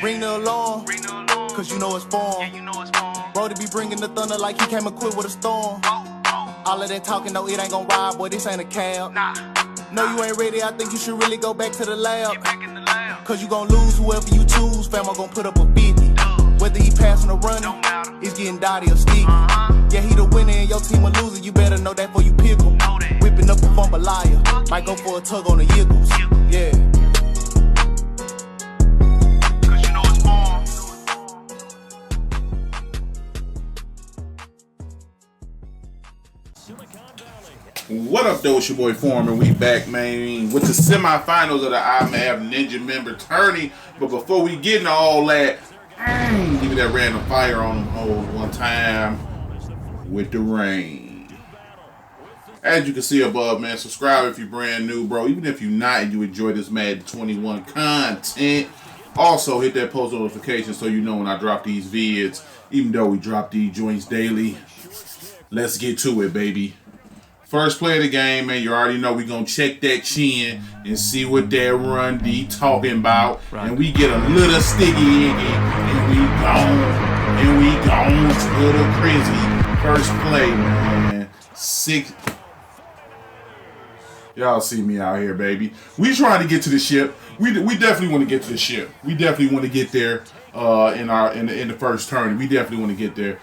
Ring the alarm, cause you know it's form. Brody be bringing the thunder like he came equipped with a storm. All of that talking, no, it ain't gon' ride, boy, this ain't a cab. No, you ain't ready, I think you should really go back to the lab. Cause you gon' lose whoever you choose, fam, I'm gon' put up a 50. Whether he passing or running, he's getting dotty or sticky. Yeah, he the winner and your team a loser, you better know that before you pick him. Whipping up a fumble liar, might go for a tug on the yiggles. Yeah. What up, though? It's your boy Foreman. We back, man, with the semifinals of the IMAV Ninja Member Tourney. But before we get into all that, give me that random fire on them hoes one time with the rain. As you can see above, man, subscribe if you're brand new, bro. Even if you're not and you enjoy this Madden 21 content. Also, hit that post notification so you know when I drop these vids. Even though we drop these joints daily. Let's get to it, baby. First play of the game, man, you already know we're going to check that chin and see what that run D talking about. Right. And we get a little sticky in it, and we gone to the crazy. First play, man. 6. Y'all see me out here, baby. We trying to get to the ship. We definitely want to get to the ship. We definitely want to get there in the first turn. We definitely want to get there.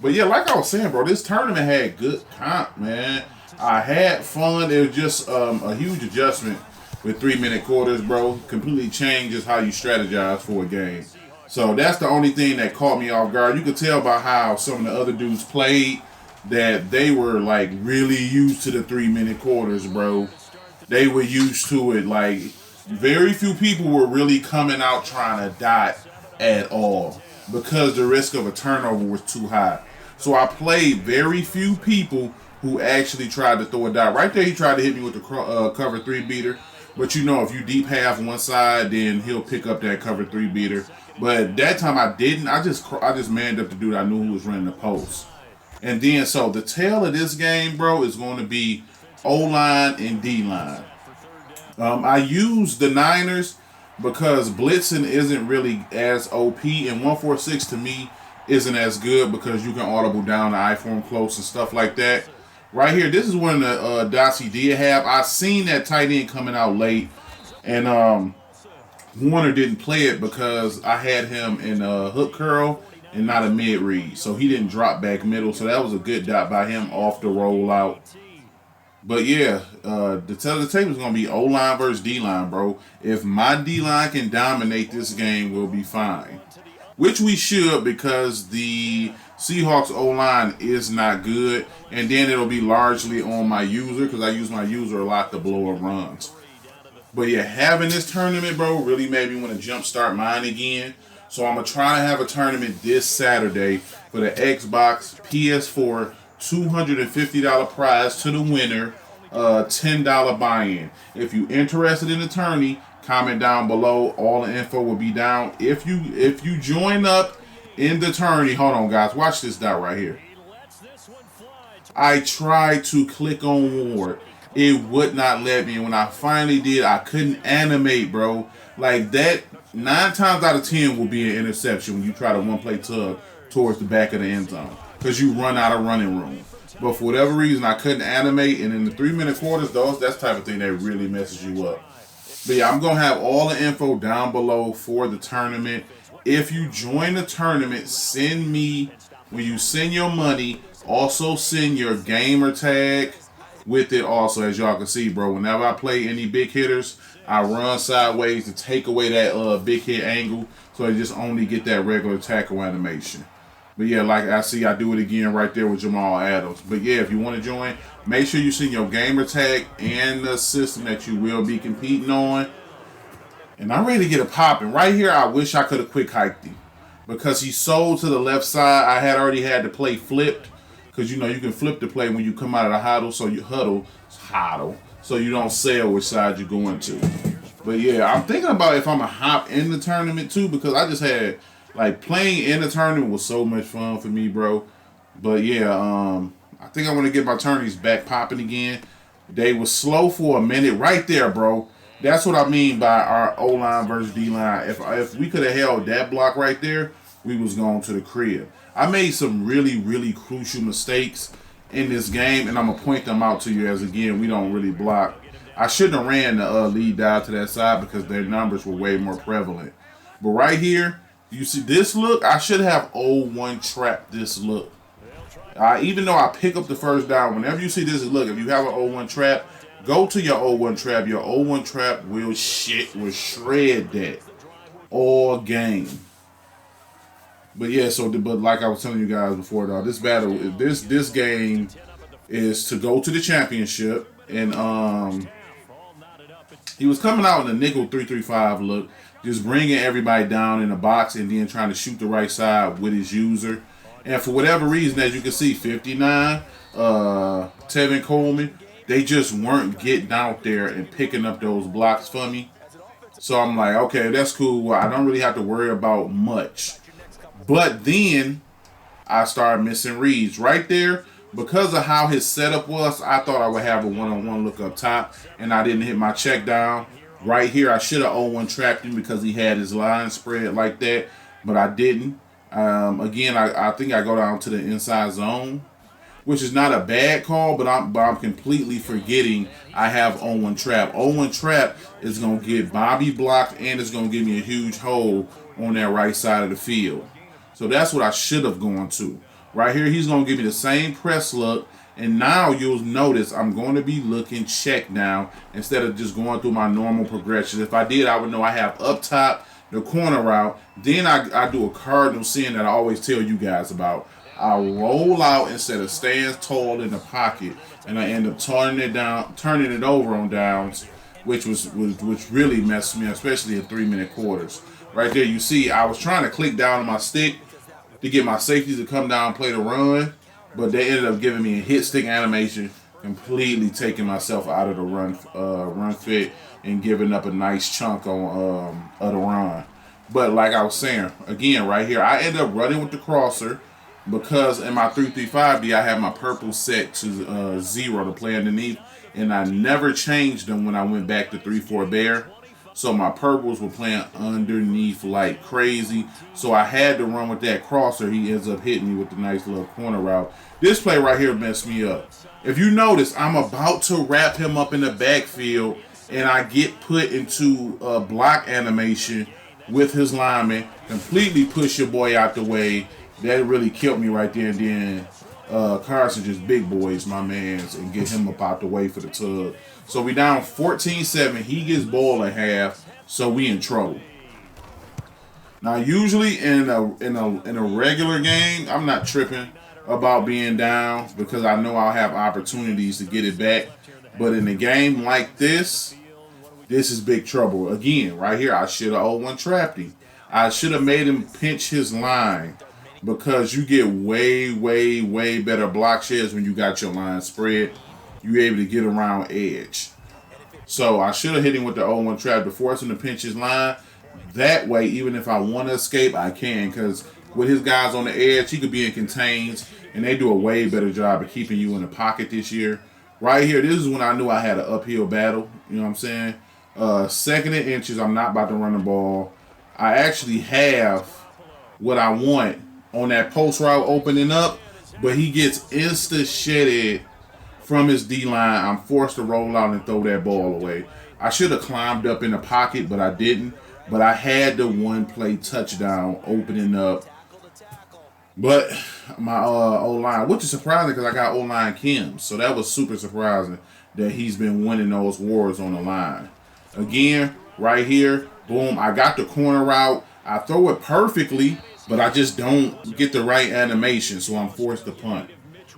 But yeah, like I was saying, bro, this tournament had good comp, man. I had fun. It was just a huge adjustment with 3-minute quarters, bro. Completely changes how you strategize for a game. So that's the only thing that caught me off guard. You could tell by how some of the other dudes played that they were like really used to the 3-minute quarters, bro. They were used to it. Like, very few people were really coming out trying to dot at all, because the risk of a turnover was too high. So I played very few people who actually tried to throw a dot. Right there, he tried to hit me with the cover 3 beater. But you know, if you deep half one side, then he'll pick up that cover 3 beater. But that time I didn't. I just manned up the dude I knew who was running the post. And then, so the tail of this game, bro, is going to be O-line and D-line. I use the Niners because blitzing isn't really as OP, and 146 to me isn't as good because you can audible down the I-form close and stuff like that. Right here, this is one of the dots he did have. I seen that tight end coming out late, and Warner didn't play it because I had him in a hook curl and not a mid read, so he didn't drop back middle. So that was a good dot by him off the rollout. But yeah, the tail of the tape is going to be O-line versus D-line, bro. If my D-line can dominate this game, we'll be fine. Which we should, because the Seahawks O-line is not good. And then it'll be largely on my user, because I use my user a lot to blow up runs. But yeah, having this tournament, bro, really made me want to jumpstart mine again. So I'm going to try to have a tournament this Saturday for the Xbox, PS4, $250 prize to the winner, $10 buy-in. If you interested in the tourney, comment down below. All the info will be down. If you join up in the tourney, hold on guys, watch this dot right here. I tried to click on Ward. It would not let me. And when I finally did, I couldn't animate, bro. Like that, 9 times out of 10 will be an interception when you try to one-play tug towards the back of the end zone, because you run out of running room. But for whatever reason, I couldn't animate. And in the 3-minute quarters, that's the type of thing that really messes you up. But yeah, I'm going to have all the info down below for the tournament. If you join the tournament, send me, when you send your money, also send your gamer tag with it also. As y'all can see, bro, whenever I play any big hitters, I run sideways to take away that big hit angle, so I just only get that regular tackle animation. But yeah, like I see, I do it again right there with Jamal Adams. But yeah, if you want to join, make sure you send your gamer tag and the system that you will be competing on. And I'm ready to get it popping. Right here, I wish I could have quick hiked him, because he sold to the left side. I had already had the play flipped, because you know you can flip the play when you come out of the huddle, so you huddle, so you don't sell which side you're going to. But yeah, I'm thinking about if I'm gonna hop in the tournament too, because I just had, like, playing in the tournament was so much fun for me, bro. But yeah, I think I want to get my tourneys back popping again. They were slow for a minute right there, bro. That's what I mean by our O-line versus D-line. If we could have held that block right there, we was going to the crib. I made some really, really crucial mistakes in this game, and I'm going to point them out to you as, again, we don't really block. I shouldn't have ran the lead down to that side because their numbers were way more prevalent. But right here, you see this look? I should have 0-1 trap this look. Even though I pick up the first down, whenever you see this look, if you have an 0-1 trap, go to your 0-1 trap. Your 0-1 trap will shred that all game. But yeah, but like I was telling you guys before, though, this battle, this game is to go to the championship, and he was coming out in a nickel 3-3-5 look, just bringing everybody down in the box and then trying to shoot the right side with his user. And for whatever reason, as you can see, 59, Tevin Coleman, they just weren't getting out there and picking up those blocks for me. So I'm like, okay, that's cool. Well, I don't really have to worry about much. But then I started missing reads right there. Because of how his setup was, I thought I would have a one-on-one look up top, and I didn't hit my check down. Right here, I should have 0-1 trapped him because he had his line spread like that, but I didn't. Again, I think I go down to the inside zone, which is not a bad call, but I'm completely forgetting I have 0-1 trap. 0-1 trap is going to get Bobby blocked, and it's going to give me a huge hole on that right side of the field. So that's what I should have gone to. Right here, he's going to give me the same press look, and now you'll notice I'm going to be looking check now instead of just going through my normal progression. If I did, I would know I have up top, the corner route. Then I do a cardinal sin that I always tell you guys about. I roll out instead of staying tall in the pocket, and I end up turning it over on downs, which really messed me up, especially in 3-minute quarters. Right there, you see, I was trying to click down on my stick to get my safeties to come down and play the run, but they ended up giving me a hit stick animation, completely taking myself out of the run fit and giving up a nice chunk on of the run. But like I was saying, again, right here, I ended up running with the crosser because in my 3-3-5D, I have my purple set to 0 to play underneath, and I never changed them when I went back to 3-4 bear. So my purples were playing underneath like crazy. So I had to run with that crosser. He ends up hitting me with the nice little corner route. This play right here messed me up. If you notice, I'm about to wrap him up in the backfield, and I get put into a block animation with his lineman, completely push your boy out the way. That really killed me right there. And then Carson just big boys, my mans, and get him up out the way for the tug. So we down 14-7. He gets ball in half, so we in trouble. Now, usually in a regular game, I'm not tripping about being down because I know I'll have opportunities to get it back. But in a game like this is big trouble. Again, right here, I should have 0-1 trapped him. I should have made him pinch his line because you get way, way, way better block shares when you got your line spread. You're able to get around edge. So I should have hit him with the 0-1 trap to force him to pinch his line. That way, even if I want to escape, I can. Because with his guys on the edge, he could be in contains. And they do a way better job of keeping you in the pocket this year. Right here, this is when I knew I had an uphill battle. You know what I'm saying? 2nd and inches, I'm not about to run the ball. I actually have what I want on that post route opening up. But he gets insta-shedded from his D-line. I'm forced to roll out and throw that ball away. I should have climbed up in the pocket, but I didn't. But I had the one-play touchdown opening up. But my O-line, which is surprising because I got O-line Kim. So that was super surprising that he's been winning those wars on the line. Again, right here, boom, I got the corner route. I throw it perfectly, but I just don't get the right animation, so I'm forced to punt.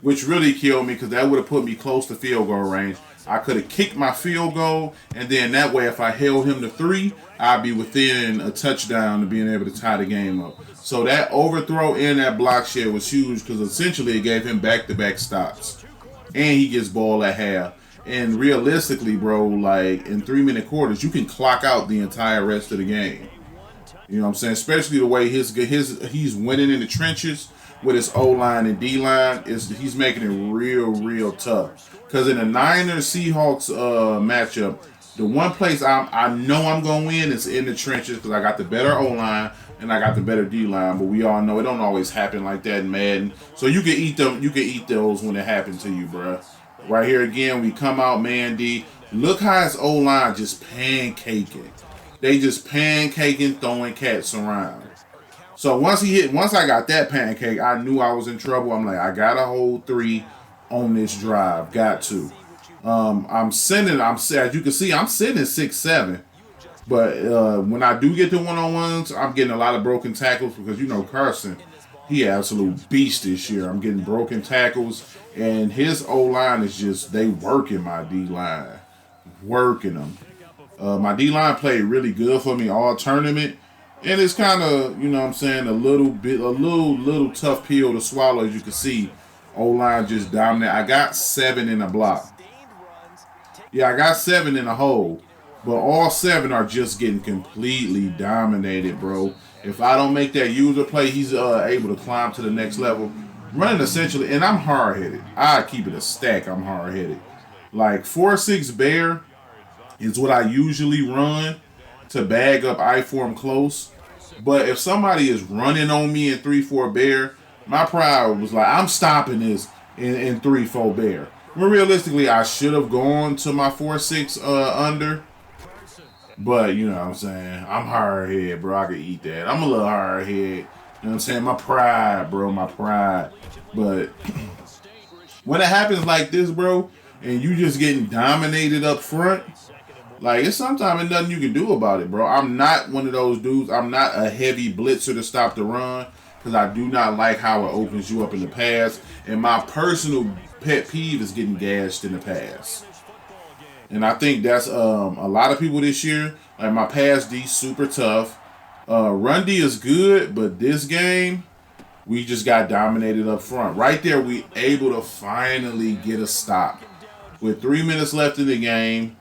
Which really killed me because that would have put me close to field goal range. I could have kicked my field goal, and then that way, if I held him to 3, I'd be within a touchdown to being able to tie the game up. So that overthrow and that block share was huge because essentially it gave him back-to-back stops. And he gets ball at half. And realistically, bro, like in 3-minute quarters, you can clock out the entire rest of the game. You know what I'm saying? Especially the way he's winning in the trenches with his O-line and D-line, he's making it real, real tough. Because in the Niners-Seahawks matchup, The one place I know I'm gonna win is in the trenches because I got the better O line and I got the better D line. But we all know it don't always happen like that in Madden. So you can eat them. You can eat those when it happens to you, bruh. Right here again, we come out man D. Look how his O line just pancaking. They just pancaking, throwing cats around. So once I got that pancake, I knew I was in trouble. I'm like, I gotta hold 3 on this drive. Got to. As you can see, I'm sending 6-7. But when I do get the one-on-ones, I'm getting a lot of broken tackles because, you know, Carson, he absolute beast this year. I'm getting broken tackles, and his O-line is just, they working my D-line. Working them. My D-line played really good for me all tournament. And it's kind of, you know what I'm saying, a little tough pill to swallow, as you can see. O-line just dominant. I got 7 in a block. Yeah, I got 7 in a hole. But all 7 are just getting completely dominated, bro. If I don't make that user play, he's able to climb to the next level. Running essentially, and I'm hard-headed. I keep it a stack, I'm hard-headed. Like 4-6 bear is what I usually run to bag up I-form close. But if somebody is running on me in 3-4 bear, my pride was like, I'm stopping this in 3-4 bear. But realistically, I should have gone to my 4-6 under. But, you know what I'm saying? I'm hard-headed, bro. I can eat that. I'm a little hard-headed. You know what I'm saying? My pride, bro. My pride. But when it happens like this, bro, and you just getting dominated up front, like, it's sometimes nothing you can do about it, bro. I'm not one of those dudes. I'm not a heavy blitzer to stop the run because I do not like how it opens you up in the pass. And my personal pet peeve is getting gashed in the pass. And I think that's a lot of people this year. Like, my pass D super tough. Run D is good, but this game, we just got dominated up front. Right there, we able to finally get a stop. With 3 minutes left in the game,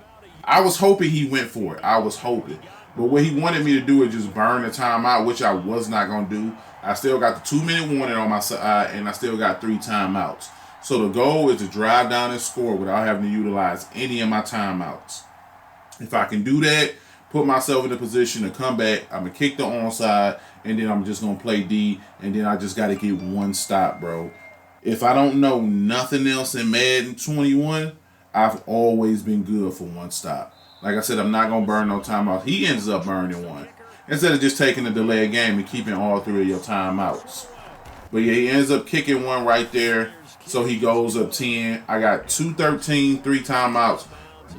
I was hoping he went for it. I was hoping. But what he wanted me to do is just burn the timeout, which I was not going to do. I still got the 2-minute warning on my side, and I still got 3 timeouts. So the goal is to drive down and score without having to utilize any of my timeouts. If I can do that, put myself in a position to come back, I'm going to kick the onside, and then I'm just going to play D, and then I just got to get 1 stop, bro. If I don't know nothing else in Madden 21, I've always been good for 1 stop. Like I said, I'm not going to burn no timeouts. He ends up burning 1. Instead of just taking a delayed game and keeping all 3 of your timeouts. But yeah, he ends up kicking 1 right there. So he goes up 10. I got 2-13, 3 timeouts.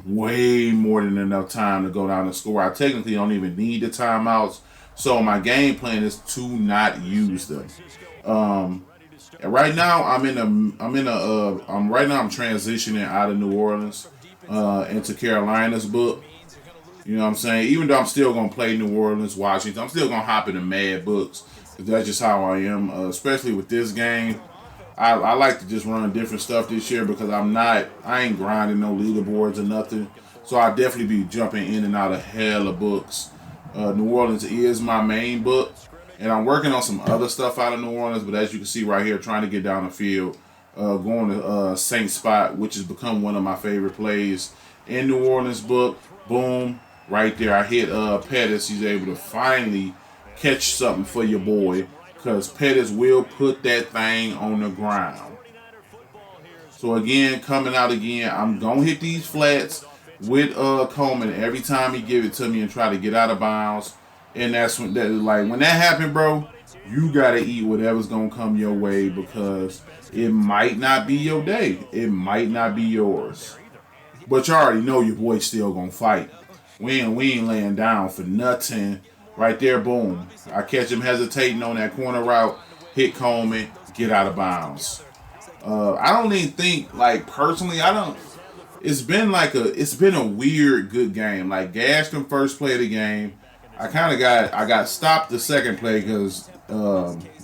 Way more than enough time to go down and score. I technically don't even need the timeouts. So my game plan is to not use them. And right now I'm transitioning out of New Orleans into Carolina's book. You know what I'm saying? Even though I'm still gonna play New Orleans, Washington, I'm still gonna hop into Mad books. That's just how I am. Especially with this game, I like to just run different stuff this year because I ain't grinding no leaderboards or nothing. So I'll definitely be jumping in and out of hella books. New Orleans is my main book. And I'm working on some other stuff out of New Orleans, but as you can see right here, trying to get down the field, going to Saint Spot, which has become one of my favorite plays in New Orleans book. Boom, right there. I hit Pettis. He's able to finally catch something for your boy because Pettis will put that thing on the ground. So again, coming out again, I'm going to hit these flats with Coleman every time he give it to me and try to get out of bounds. And that's when when that happened, bro, you gotta eat whatever's gonna come your way because it might not be your day. It might not be yours. But you already know your boy's still gonna fight. We ain't laying down for nothing. Right there, boom. I catch him hesitating on that corner route, hit Coleman, get out of bounds. I don't even think, personally, it's been a weird good game. Like, gashed him first play of the game. I got stopped the second play because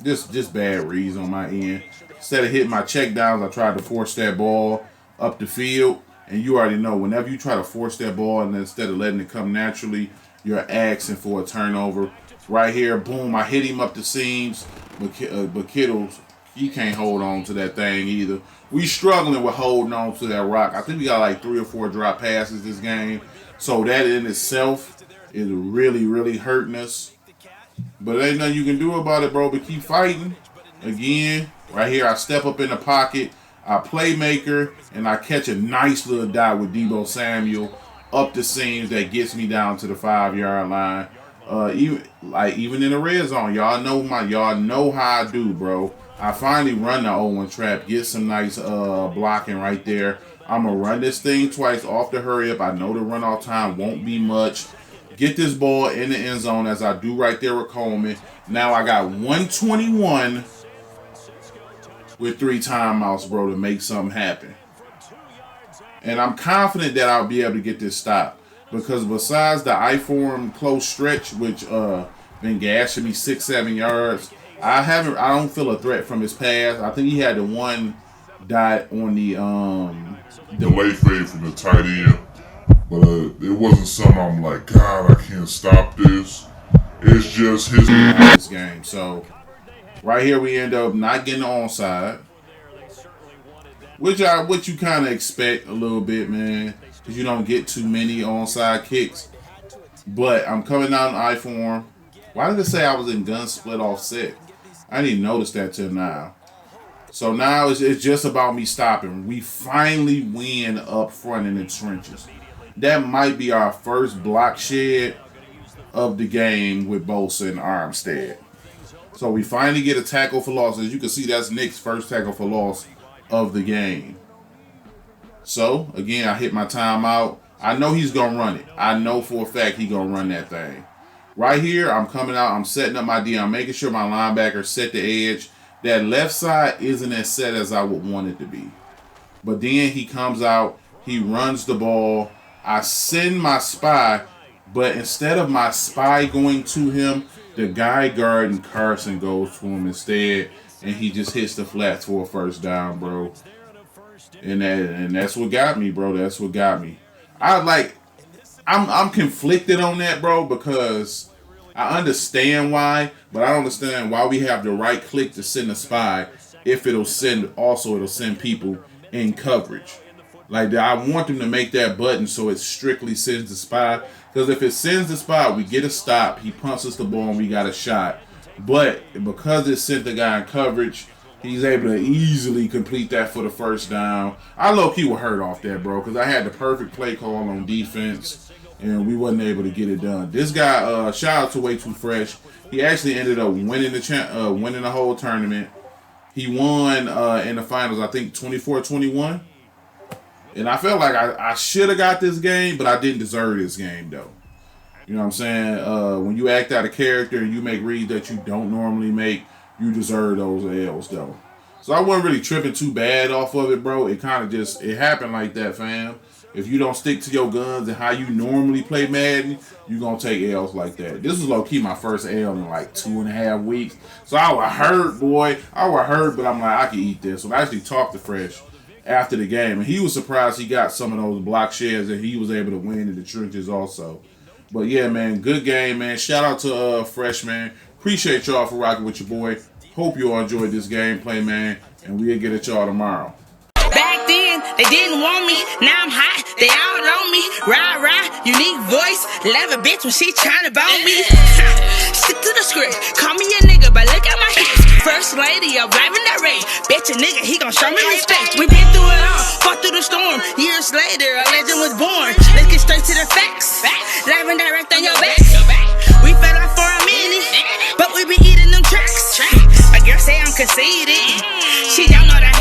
just bad reads on my end. Instead of hitting my check downs, I tried to force that ball up the field. And you already know, whenever you try to force that ball and instead of letting it come naturally, you're asking for a turnover. Right here, boom, I hit him up the seams. But Kittles, he can't hold on to that thing either. We struggling with holding on to that rock. I think we got 3 or 4 drop passes this game. So that in itself is really, really hurting us. But ain't nothing you can do about it, bro. But keep fighting. Again, right here, I step up in the pocket. I playmaker, and I catch a nice little dot with Deebo Samuel up the seams that gets me down to the 5-yard line. Even in the red zone, y'all know how I do, bro. I finally run the 0-1 trap, get some nice blocking right there. I'm gonna run this thing twice off the hurry up. I know the run off time won't be much. Get this ball in the end zone as I do right there with Coleman. Now I got 121 with 3 timeouts, bro, to make something happen. And I'm confident that I'll be able to get this stop. Because besides the I-form close stretch, which been gashing me 6-7 yards, I don't feel a threat from his pass. I think he had the one dot on the delay fade from the tight end. But it wasn't something I'm like, God, I can't stop this. It's just his game. So right here we end up not getting the onside, which you kind of expect a little bit, man, because you don't get too many onside kicks. But I'm coming out in I-form. Why did it say I was in gun split offset? I didn't even notice that till now. So now it's just about me stopping. We finally win up front in the trenches. That might be our first block shed of the game with Bosa and Armstead. So we finally get a tackle for loss. As you can see, that's Nick's first tackle for loss of the game. So, again, I hit my timeout. I know he's going to run it. I know for a fact he's going to run that thing. Right here, I'm coming out. I'm setting up my D. I'm making sure my linebacker set the edge. That left side isn't as set as I would want it to be. But then he comes out. He runs the ball. I send my spy, but instead of my spy going to him, the guy guarding Carson goes to him instead, and he just hits the flats for a first down, bro. And that's what got me, bro. That's what got me. I'm conflicted on that, bro, because I understand why, but I don't understand why we have the right click to send a spy if it'll send people in coverage. Like, I want them to make that button so it strictly sends the spy. Because if it sends the spy, we get a stop. He punts us the ball and we got a shot. But because it sent the guy in coverage, he's able to easily complete that for the first down. I low-key was hurt off that, bro, because I had the perfect play call on defense, and we wasn't able to get it done. This guy, shout out to Way Too Fresh. He actually ended up winning the whole tournament. He won in the finals, I think, 24-21. And I felt like I should have got this game, but I didn't deserve this game, though. You know what I'm saying? When you act out a character and you make reads that you don't normally make, you deserve those L's, though. So I wasn't really tripping too bad off of it, bro. It kind of just, it happened like that, fam. If you don't stick to your guns and how you normally play Madden, you're going to take L's like that. This was low-key my first L in like 2.5 weeks. So I was hurt, boy. I was hurt, but I'm like, I can eat this. So I actually talked to Fresh after the game, and he was surprised he got some of those block shares and he was able to win in the trenches also. But yeah, man, good game, man. Shout out to Fresh, man. Appreciate y'all for rocking with your boy. Hope you all enjoyed this gameplay, man, and we'll get at y'all tomorrow. Back then, they didn't want me. Now I'm hot, they all on me. Rah, unique voice. Love a bitch when she tryna bone me. Stick to the script, call me a nigga, but look at my hips. First lady, I'm driving that rate. Bet your nigga, he gon' show me respect. We been through it all, fought through the storm. Years later, a legend was born. Let's get straight to the facts. Live and direct on your back. We fell off for a minute, but we been eating them tracks. My girl say I'm conceited. She don't know that